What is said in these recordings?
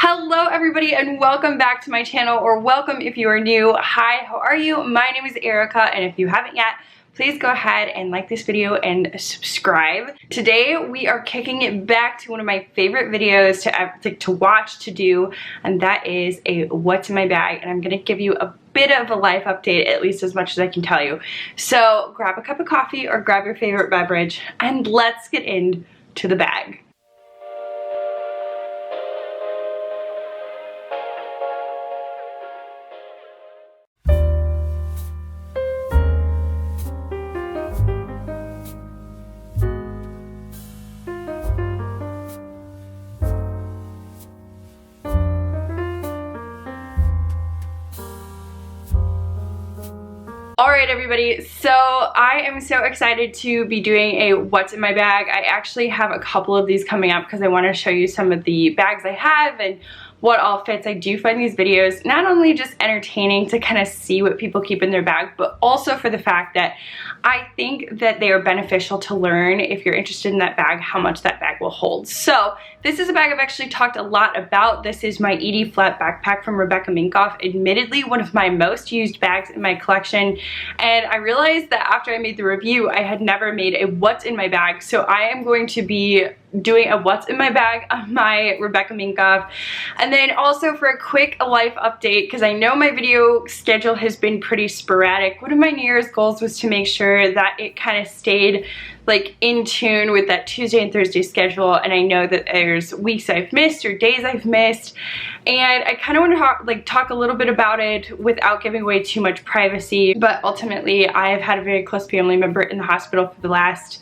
Hello everybody and welcome back to my channel, or welcome if you are new. Hi, how are you? My name is Erica, and if you haven't yet, please go ahead and like this video and subscribe. Today we are kicking it back to one of my favorite videos to watch, to do, and that is a what's in my bag, and I'm gonna give you a bit of a life update, at least as much as I can tell you. So grab a cup of coffee or grab your favorite beverage and let's get into the bag. Alright everybody, so I am so excited to be doing a what's in my bag. I actually have a couple of these coming up because I want to show you some of the bags I have and what all fits. I do find these videos not only just entertaining to kind of see what people keep in their bag, but also for the fact that I think that they are beneficial to learn, if you're interested in that bag, how much that bag will hold. So this is a bag I've actually talked a lot about. This is my Edie Flap Backpack from Minkoff. Admittedly, one of my most used bags in my collection, and I realized that after I made the review, I had never made a what's in my bag, so I am going to be doing a what's in my bag on my Minkoff. And then also for a quick life update, because I know my video schedule has been pretty sporadic, one of my New Year's goals was to make sure that it kind of stayed like in tune with that Tuesday and Thursday schedule, and I know that there's weeks I've missed or days I've missed, and I kind of want to talk a little bit about it without giving away too much privacy. But ultimately, I have had a very close family member in the hospital for the last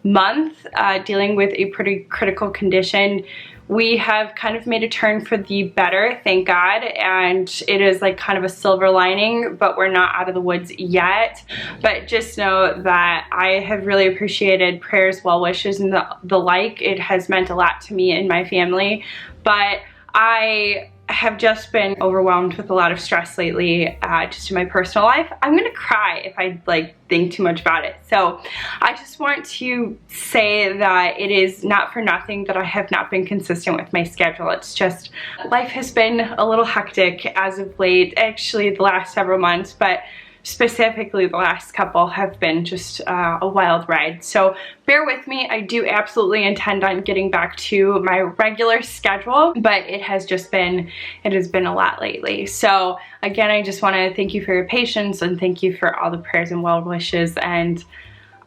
month, dealing with a pretty critical condition. We have kind of made a turn for the better, thank God, and it is like kind of a silver lining, but we're not out of the woods yet. But just know that I have really appreciated prayers, well wishes, and the like. It has meant a lot to me and my family, but I have just been overwhelmed with a lot of stress lately, just in my personal life. I'm gonna cry if I think too much about it. So I just want to say that it is not for nothing that I have not been consistent with my schedule. It's just life has been a little hectic as of late, actually the last several months, but specifically the last couple have been just a wild ride. So bear with me. I do absolutely intend on getting back to my regular schedule, but it has been a lot lately. So again, I just want to thank you for your patience and thank you for all the prayers and well wishes, and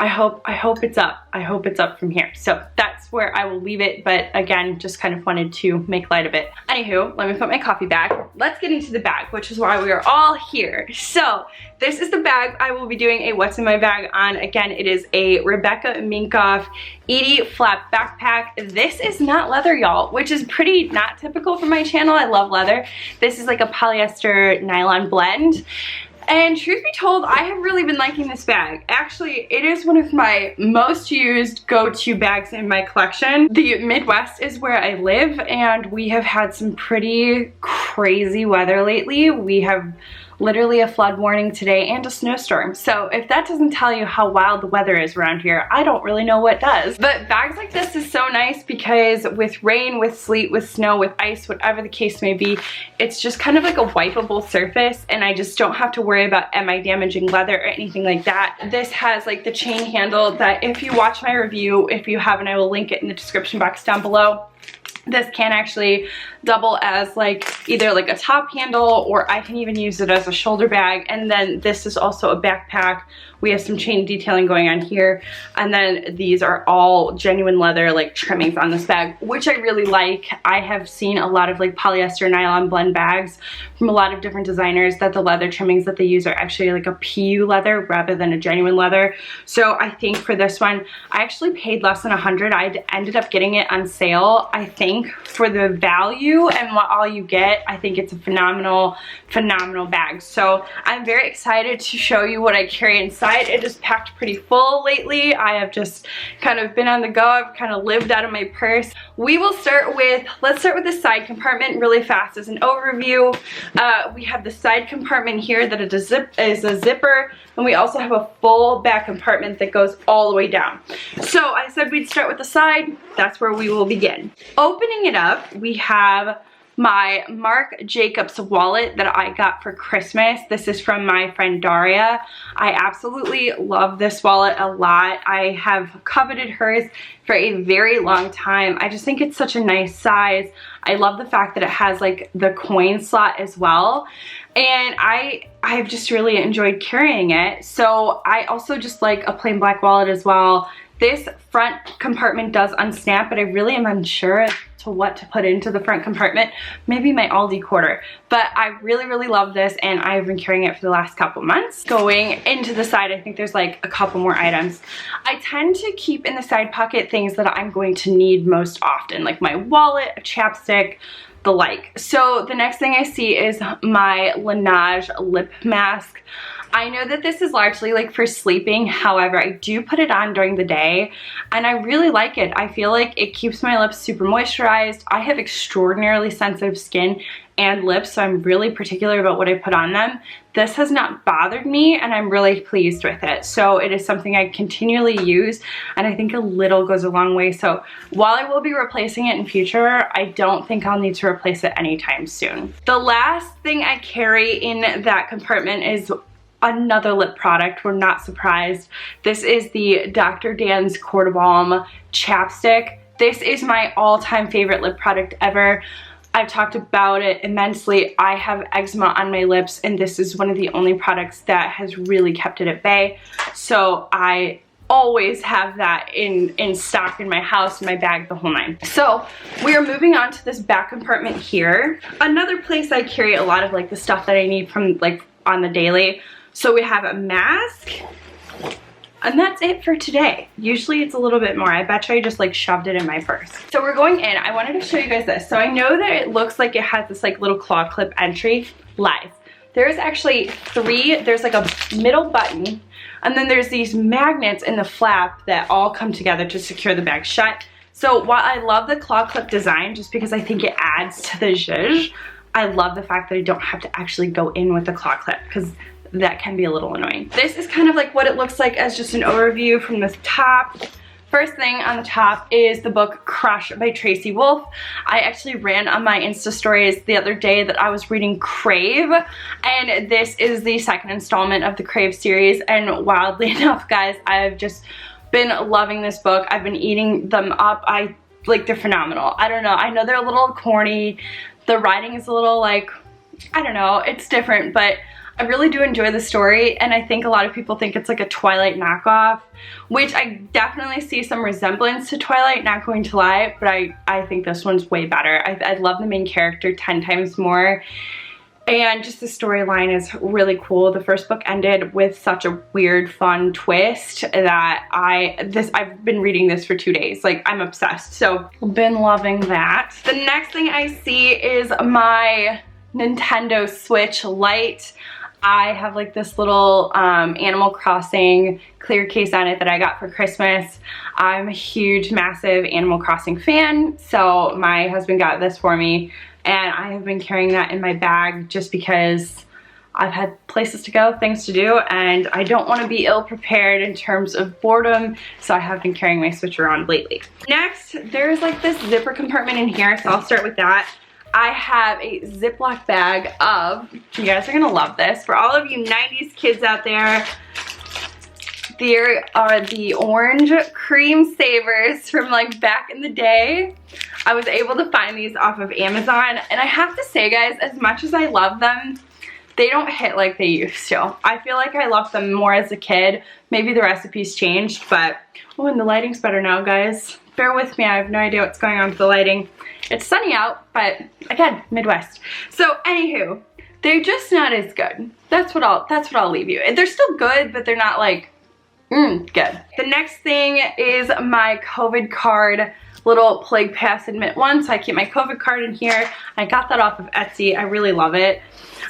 I hope it's up. I hope it's up from here. So that's where I will leave it, but again, just kind of wanted to make light of it. Anywho, let me put my coffee back. Let's get into the bag, which is why we are all here. So this is the bag I will be doing a what's in my bag on. Again, it is a Minkoff Edie Flap Backpack. This is not leather, y'all, which is pretty not typical for my channel. I love leather. This is like a polyester nylon blend. And truth be told, I have really been liking this bag. Actually, it is one of my most used go-to bags in my collection. The Midwest is where I live, and we have had some pretty crazy weather lately. We have literally a flood warning today and a snowstorm. So if that doesn't tell you how wild the weather is around here, I don't really know what does. But bags like this is so nice because with rain, with sleet, with snow, with ice, whatever the case may be, it's just kind of like a wipeable surface, and I just don't have to worry about am I damaging leather or anything like that. This has like the chain handle that, if you watch my review, if you haven't, I will link it in the description box down below. This can actually double as either a top handle, or I can even use it as a shoulder bag. And then this is also a backpack. We have some chain detailing going on here, and then these are all genuine leather trimmings on this bag, which I really like. I have seen a lot of polyester nylon blend bags from a lot of different designers that the leather trimmings that they use are actually a PU leather rather than a genuine leather. So I think for this one, I actually paid less than $100. I ended up getting it on sale. I think for the value and what all you get, I think it's a phenomenal bag. So I'm very excited to show you what I carry inside. It is packed pretty full lately. I have just kind of been on the go. I've kind of lived out of my purse. Let's start with the side compartment really fast as an overview. We have the side compartment here that is a zipper, and we also have a full back compartment that goes all the way down. So I said we'd start with the side. That's where we will begin. Opening it up, we have my Marc Jacobs wallet that I got for Christmas. This is from my friend Daria. I absolutely love this wallet a lot. I have coveted hers for a very long time. I just think it's such a nice size. I love the fact that it has like the coin slot as well. And I've just really enjoyed carrying it. So I also just like a plain black wallet as well. This front compartment does unsnap, but I really am unsure to what to put into the front compartment. Maybe my Aldi quarter. But I really love this, and I've been carrying it for the last couple months. Going into the side, I think there's like a couple more items. I tend to keep in the side pocket things that I'm going to need most often, like my wallet, a chapstick, the like. So the next thing I see is my Laneige lip mask. I know that this is largely like for sleeping, however, I do put it on during the day and I really like it. I feel like it keeps my lips super moisturized. I have extraordinarily sensitive skin and lips, so I'm really particular about what I put on them. This has not bothered me and I'm really pleased with it. So it is something I continually use, and I think a little goes a long way. So while I will be replacing it in future, I don't think I'll need to replace it anytime soon. The last thing I carry in that compartment is another lip product. We're not surprised. This is the Dr. Dan's Corda Balm chapstick. This is my all-time favorite lip product ever. I've talked about it immensely. I have eczema on my lips, and this is one of the only products that has really kept it at bay. So I always have that in stock in my house, in my bag, the whole nine. So we are moving on to this back compartment here. Another place I carry a lot of like the stuff that I need from like on the daily. So we have a mask, and that's it for today. Usually it's a little bit more. I bet you I just like shoved it in my purse. So we're going in. I wanted to show you guys this. So I know that it looks like it has this like little claw clip entry. Lies. There's actually three. There's like a middle button, and then there's these magnets in the flap that all come together to secure the bag shut. So while I love the claw clip design, just because I think it adds to the zhuzh, I love the fact that I don't have to actually go in with the claw clip, because that can be a little annoying. This is kind of like what it looks like as just an overview from the top. First thing on the top is the book Crush by Tracy Wolff. I actually ran on my Insta stories the other day that I was reading Crave, and this is the second installment of the Crave series, and wildly enough, guys, I've just been loving this book. I've been eating them up. They're phenomenal. I don't know. I know they're a little corny. The writing is a little like, I don't know, it's different, but I really do enjoy the story, and I think a lot of people think it's like a Twilight knockoff, which I definitely see some resemblance to Twilight, not going to lie, but I think this one's way better. I love the main character 10 times more, and just the storyline is really cool. The first book ended with such a weird, fun twist that I've been reading this for 2 days. Like, I'm obsessed, so I've been loving that. The next thing I see is my Nintendo Switch Lite. I have like this little Animal Crossing clear case on it that I got for Christmas. I'm a huge, massive Animal Crossing fan, so my husband got this for me, and I have been carrying that in my bag just because I've had places to go, things to do, and I don't want to be ill-prepared in terms of boredom, so I have been carrying my Switch around lately. Next, there's like this zipper compartment in here, so I'll start with that. I have a Ziploc bag of, you guys are gonna love this, for all of you 90s kids out there, there are the orange cream savers from like back in the day. I was able to find these off of Amazon, and I have to say, guys, as much as I love them, they don't hit like they used to. I feel like I loved them more as a kid. Maybe the recipes changed, but, oh, and the lighting's better now, guys. Bear with me, I have no idea what's going on with the lighting. It's sunny out, but again, Midwest. So anywho, they're just not as good. That's what I'll leave you. They're still good, but they're not like, good. The next thing is my COVID card, little Plague Pass Admit one. So I keep my COVID card in here. I got that off of Etsy. I really love it.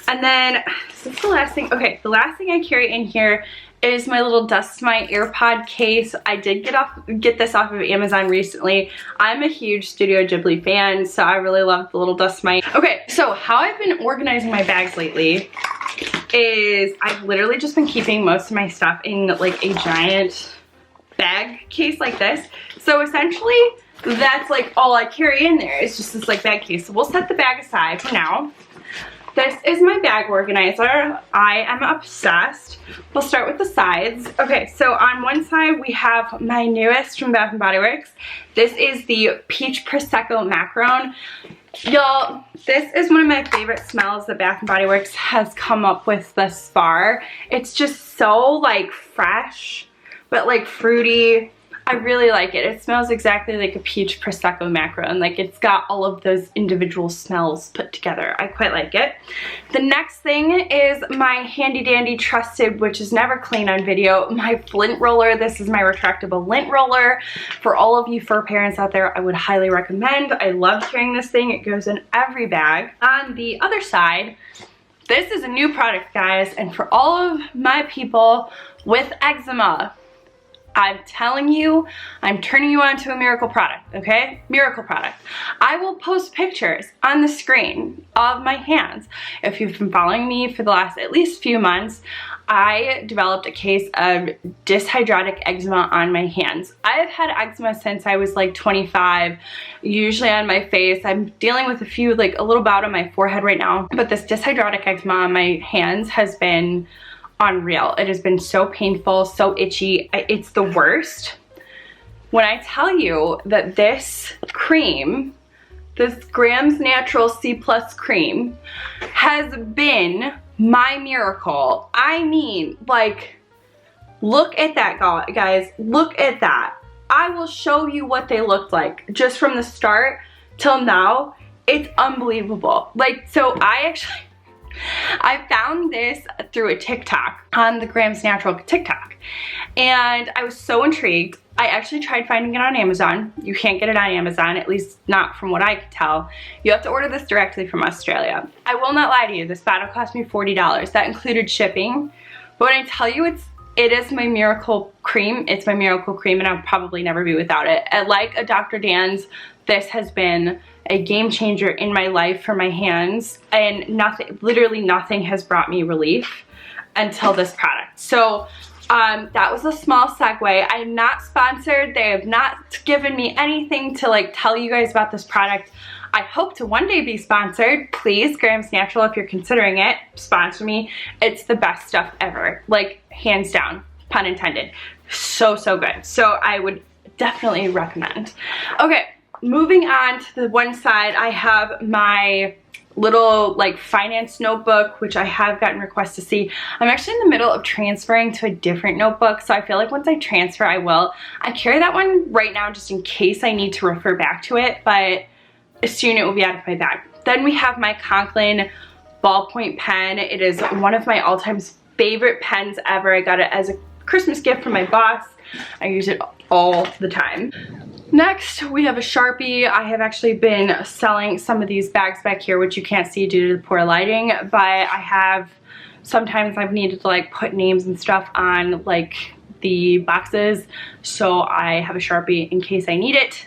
And then, is this the last thing? Okay, the last thing I carry in here is my little Dust My AirPod case. I did get this off of Amazon recently. I'm a huge Studio Ghibli fan, so I really love the little Dust My. Okay, so how I've been organizing my bags lately is I've literally just been keeping most of my stuff in like a giant bag case like this. So essentially, that's like all I carry in there. It's just this like bag case. So we'll set the bag aside for now. This is my bag organizer. I am obsessed. We'll start with the sides. Okay, so on one side we have my newest from Bath & Body Works. This is the Peach Prosecco Macaron. Y'all, this is one of my favorite smells that Bath & Body Works has come up with thus far. It's just so like fresh, but like fruity. I really like it. It smells exactly like a peach prosecco macaron. Like it's got all of those individual smells put together. I quite like it. The next thing is my handy dandy trusted, which is never clean on video, my lint roller. This is my retractable lint roller. For all of you fur parents out there, I would highly recommend. I love carrying this thing. It goes in every bag. On the other side, this is a new product, guys, and for all of my people with eczema, I'm telling you, I'm turning you on to a miracle product, okay? Miracle product. I will post pictures on the screen of my hands. If you've been following me for the last at least few months, I developed a case of dyshydrotic eczema on my hands. I've had eczema since I was like 25, usually on my face. I'm dealing with a little bout on my forehead right now, but this dyshydrotic eczema on my hands has been unreal. It has been so painful, so itchy. It's the worst. When I tell you that this cream, this Grams Natural C+ cream, has been my miracle. I mean, like, look at that, guys. Look at that. I will show you what they looked like just from the start till now. It's unbelievable. Like, so I found this through a TikTok on the Grams Natural TikTok, and I was so intrigued. I actually tried finding it on Amazon. You can't get it on Amazon, at least not from what I could tell. You have to order this directly from Australia. I will not lie to you, this bottle cost me $40. That included shipping. But when I tell you it is my miracle cream, it's my miracle cream, and I'll probably never be without it. Like a Dr. Dan's, this has been a game changer in my life for my hands, and literally nothing has brought me relief until this product. So that was a small segue. I am not sponsored. They have not given me anything to like tell you guys about this product. I hope to one day be sponsored. Please, Grams Natural, if you're considering it, sponsor me. It's the best stuff ever. Like, hands down, pun intended. So, so good. So I would definitely recommend. Okay. Moving on to the one side, I have my little like finance notebook, which I have gotten requests to see. I'm actually in the middle of transferring to a different notebook, so I feel like once I transfer, I will. I carry that one right now just in case I need to refer back to it, but soon it will be out of my bag. Then we have my Conklin ballpoint pen. It is one of my all-time favorite pens ever. I got it as a Christmas gift from my boss. I use it all the time. Next, we have a Sharpie. I have actually been selling some of these bags back here, which you can't see due to the poor lighting, but sometimes I've needed to like put names and stuff on like the boxes, so I have a Sharpie in case I need it.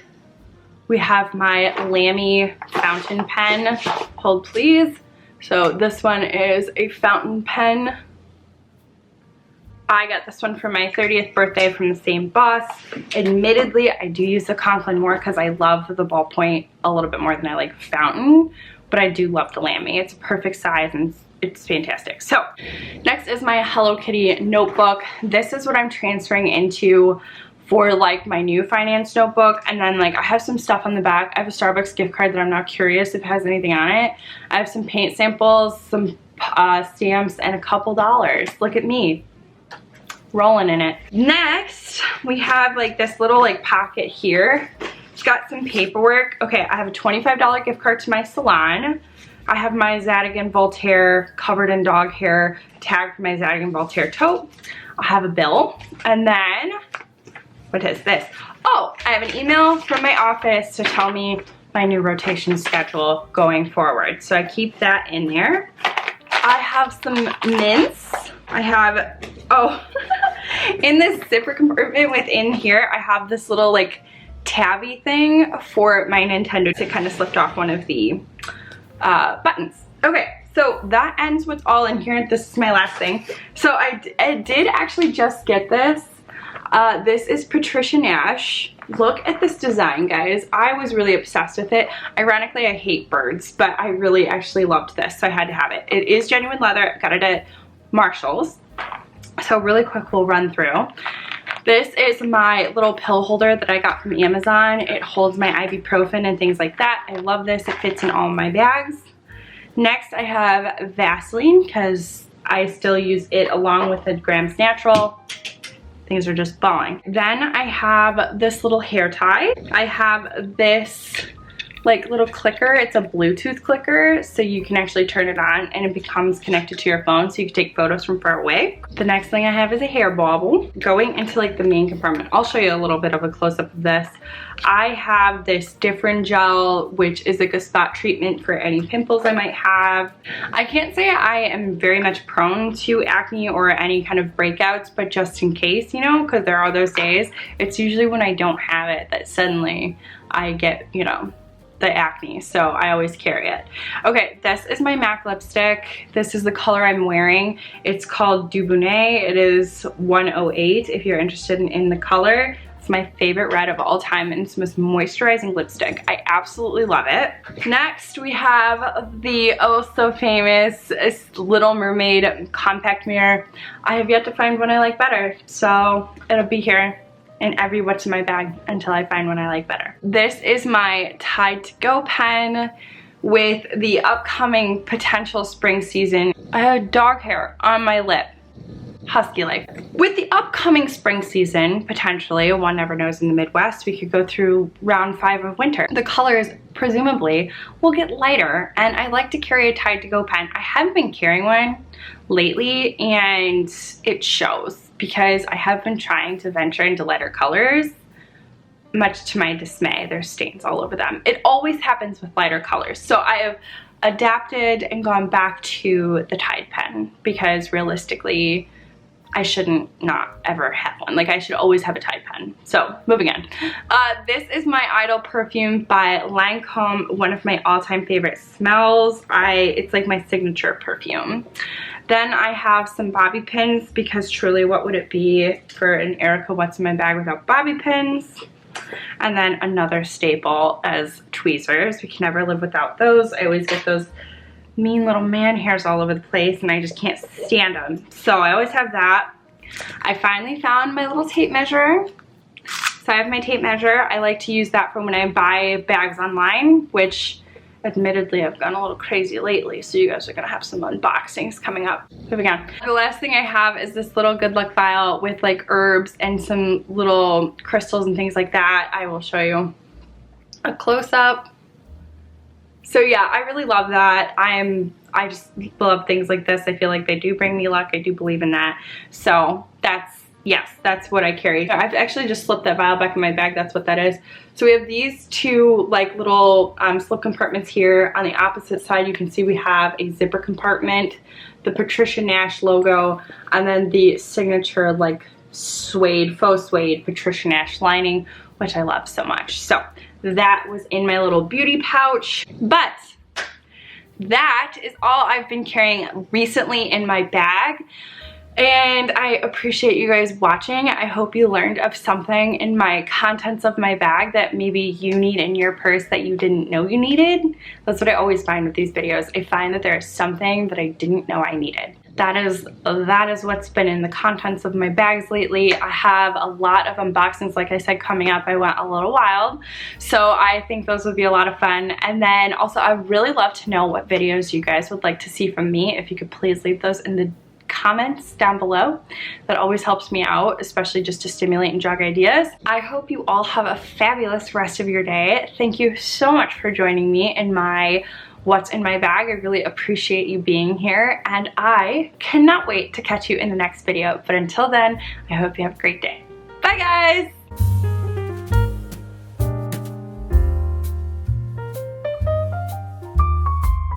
We have my Lamy fountain pen. Hold please. So this one is a fountain pen. I got this one for my 30th birthday from the same boss. Admittedly, I do use the Conklin more because I love the ballpoint a little bit more than I like fountain, but I do love the Lamy. It's a perfect size and it's fantastic. So next is my Hello Kitty notebook. This is what I'm transferring into for like my new finance notebook, and then like I have some stuff on the back. I have a Starbucks gift card that I'm not curious if it has anything on it. I have some paint samples, some stamps, and a couple dollars. Look at me, rolling in it. Next, we have like this little like pocket here. It's got some paperwork. Okay, I have a $25 gift card to my salon. I have my Zadigan Voltaire covered in dog hair tag for my Zadigan Voltaire tote. I have a bill, and then what is this? Oh, I have an email from my office to tell me my new rotation schedule going forward. So I keep that in there. I have some mints. I have, oh, in this zipper compartment within here, I have this little like tabby thing for my Nintendo to kind of slipped off one of the buttons. Okay, so that ends what's all in here. This is my last thing. So I did actually just get this. This is Patricia Nash. look at this design, guys. I was really obsessed with it. Ironically, I hate birds, but I really actually loved this, so I had to have it. It is genuine leather. I got it at Marshall's. So really quick, we'll run through. This is my little pill holder that I got from Amazon. It holds my ibuprofen and things like that. I love this. It fits in all my bags. Next, I have Vaseline because I still use it along with the Grams Natural. Things are just falling. Then I have this little hair tie. I have this like little clicker. It's a Bluetooth clicker, so you can actually turn it on and it becomes connected to your phone, so you can take photos from far away. The next thing I have is a hair bobble going into like the main compartment. I'll show you a little bit of a close-up of this. I have this different gel, which is like a spot treatment for any pimples I might have. I can't say I am very much prone to acne or any kind of breakouts, but just in case, you know, because there are those days, it's usually when I don't have it that suddenly I get, you know, the acne, so I always carry it. Okay, this is my MAC lipstick. This is the color I'm wearing. It's called Dubonnet. It is 108 if you're interested in the color. It's my favorite red of all time, and it's the most moisturizing lipstick. I absolutely love it. Next, we have the oh so famous Little Mermaid compact mirror. I have yet to find one I like better, so it'll be here in every what's in my bag until I find one I like better. This is my Tide to Go pen with the upcoming potential spring season. I have dog hair on my lip. Husky life. With the upcoming spring season, potentially, one never knows in the Midwest, we could go through round 5 of winter. The colors presumably will get lighter, and I like to carry a Tide to Go pen. I haven't been carrying one lately, and it shows because I have been trying to venture into lighter colors. Much to my dismay, there's stains all over them. It always happens with lighter colors. So I have adapted and gone back to the Tide pen because realistically, I shouldn't not ever have one. Like, I should always have a Tide pen. So moving on. This is my Idol perfume by Lancome, one of my all-time favorite smells. It's like my signature perfume. Then I have some bobby pins because truly what would it be for an Erica What's in My Bag without bobby pins? And then another staple as tweezers. We can never live without those. I always get those mean little man hairs all over the place and I just can't stand them. So I always have that. I finally found my little tape measure. So I have my tape measure. I like to use that for when I buy bags online, which admittedly I've gone a little crazy lately, so you guys are gonna have some unboxings coming up. Moving on. The last thing I have is this little good luck vial with like herbs and some little crystals and things like that. I will show you a close-up. So yeah, I really love that. I just love things like this. I feel like they do bring me luck. I do believe in that. So that's what I carry. I've actually just slipped that vial back in my bag. That's what that is. So we have these two like little slip compartments here. On the opposite side, you can see we have a zipper compartment, the Patricia Nash logo, and then the signature like suede, faux suede Patricia Nash lining, which I love so much. So that was in my little beauty pouch. But that is all I've been carrying recently in my bag. And I appreciate you guys watching. I hope you learned of something in my contents of my bag that maybe you need in your purse that you didn't know you needed. That's what I always find with these videos. I find that there is something that I didn't know I needed. That is what's been in the contents of my bags lately. I have a lot of unboxings, like I said, coming up. I went a little wild, so I think those would be a lot of fun. And then also, I really love to know what videos you guys would like to see from me. If you could please leave those in the comments down below. That always helps me out, especially just to stimulate and jog ideas. I hope you all have a fabulous rest of your day. Thank you so much for joining me in my What's in My Bag. I really appreciate you being here, and I cannot wait to catch you in the next video. But until then, I hope you have a great day. Bye guys!